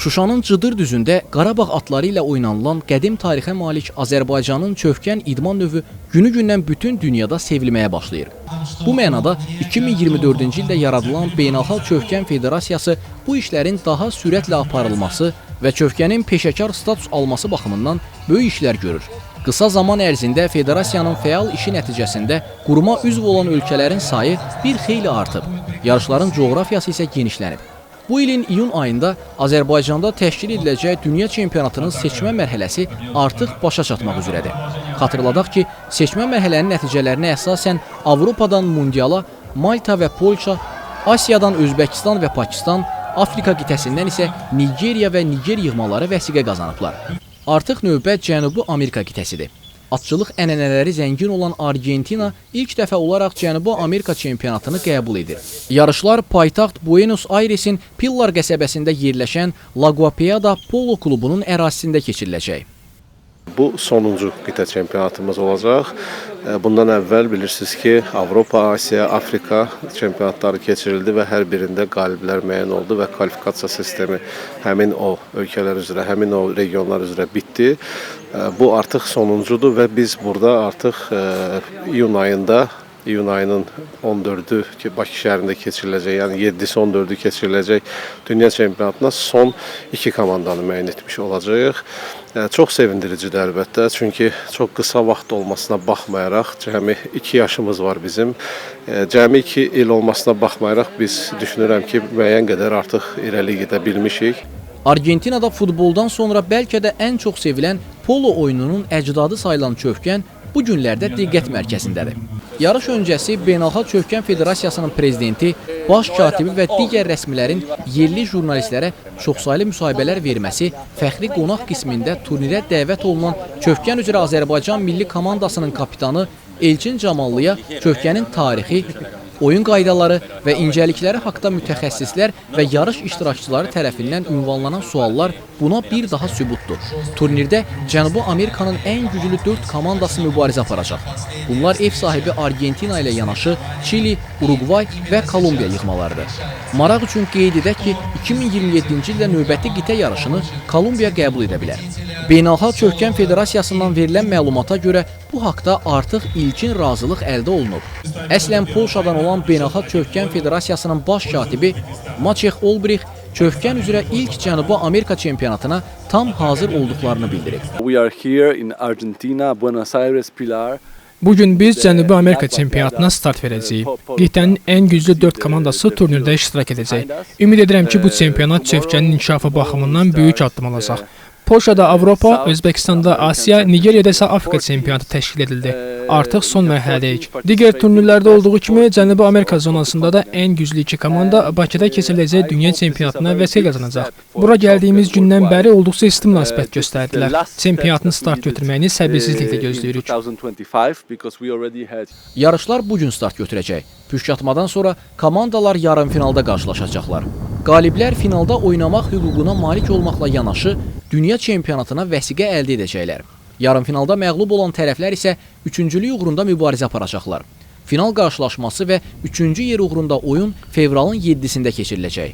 Şuşanın Cıdır düzündə Qarabağ atları ilə oynanılan qədim tarixə malik Azərbaycanın çövkən idman növü günü-gündən bütün dünyada sevilməyə başlayır. Bu mənada 2024-cü ildə yaradılan Beynəlxalq Çövkən Federasiyası bu işlərin daha sürətlə aparılması və çövkənin peşəkar status alması baxımından böyük işlər görür. Qısa zaman ərzində federasiyanın fəal işi nəticəsində quruma üzv olan ölkələrin sayı bir xeyli artıb, yarışların coğrafiyası isə genişlənib. Bu ilin iyun ayında Azərbaycanda təşkil ediləcək dünya çempionatının seçmə mərhələsi artıq başa çatmaq üzrədir. Xatırladaq ki, seçmə mərhələnin nəticələrinə əsasən Avropadan Mundiala Malta və Polşa, Asiyadan Özbəkistan və Pakistan, Afrika qitəsindən isə Nigeriya və Niger yığmaları vəsiqə qazanıblar. Artıq növbət Cənubi Amerika qitəsidir. Atçılıq ənənələri zəngin olan Argentina ilk dəfə olaraq Cənubi Amerika çempionatını qəbul edir. Yarışlar paytaxt Buenos Airesin Pilar qəsəbəsində yerləşən La Guapiada Polo klubunun ərazisində keçiriləcək. Bu sonuncu qitə çempionatımız olacaq. Bundan əvvəl bilirsiniz ki, Avropa, Asiya, Afrika çempionatları keçirildi və hər birində qaliblər müəyyən oldu və kvalifikasiya sistemi həmin o ölkələr üzrə, həmin o regionlar üzrə bitdi. Bu artıq sonuncudur və biz burada artıq iyun ayının 14-ü ki, Bakı şəhərində keçiriləcək, yəni 7-si 14-ü keçiriləcək dünya çempionatına son 2 komandanı müəyyən etmiş olacağıq. Çox sevindiricidir əlbəttə, çünki çox qısa vaxt olmasına baxmayaraq, cəmi 2 yaşımız var bizim. Cəmi 2 il olmasına baxmayaraq biz düşünürəm ki, müəyyən qədər artıq irəli gedə bilmişik. Argentinada futboldan sonra bəlkə də ən çox sevilən polo oyununun əcdadı sayılan çövkən bu günlərdə diqqət mərkəzindədir. Yarış öncəsi Beynəlxalq Çövkən Federasiyasının prezidenti, baş katibi və digər rəsmilərin yerli jurnalistlərə çoxsaylı müsahibələr verməsi, fəxri qonaq qismində turnirə dəvət olunan Çövkən üzrə Azərbaycan milli komandasının kapitanı Elçin Camallıya çövkənin tarixi, oyun qaydaları və incəlikləri haqda mütəxəssislər və yarış iştirakçıları tərəfindən ünvanlanan suallar buna bir daha sübutdur. Turnirdə Cənubi Amerikanın ən güclü 4 komandası mübarizə aparacaq. Bunlar ev sahibi Argentina ilə yanaşı Çili, Uruqvay və Kolumbiya yığmalarıdır. Maraq üçün qeyd edək ki, 2027-ci ildə növbəti qitə yarışını Kolumbiya qəbul edə bilər. Beynəlxalq Çövkən Federasiyasından verilən məlumata görə bu haqda artıq ilkin razılıq əldə olunub. Əslən Polşadan olan Beynəlxalq Çövkən Federasiyasının baş katibi Maciej Olbrich çövkən üzrə ilk Cənubi Amerika çempionatına tam hazır olduqlarını bildirib. We are here in Argentina, Buenos Aires, Pilar. Bugün biz Cənubi Amerika çempionatına start verəcəyik. Qitənin ən güclü 4 komandası turnirdə iştirak edəcək. Ümid edirəm ki, bu çempionat çövkənin inkişafı baxımından böyük addım olacaq. Polşada Avropa, Özbəkistanda Asiya, Nigeriyada isə Afrika çempionatı təşkil edildi. Artıq son mərhələdəyik. Digər turnirlərdə olduğu kimi Cənubi Amerika zonasında da ən güclü 2 komanda Bakıda keçiriləcək dünya çempionatına vəsiqə qazanacaq. Bura gəldiyimiz gündən bəri olduqca isti münasibət göstərdilər. Çempionatın start götürməyini səbirsizliklə gözləyirik. Yarışlar bugün start götürəcək. Püşkatmadan sonra komandalar yarımfinalda qarşılaşacaqlar. Qaliblər finalda oynamaq hüququna malik olmaqla yanaşı dünya çempionatına vəsiqə əldə edəcəklər. Yarımfinalda məğlub olan tərəflər isə 3-cülük uğrunda mübarizə aparacaqlar. Final qarşılaşması və 3-cü yer uğrunda oyun fevralın 7-sində keçiriləcək.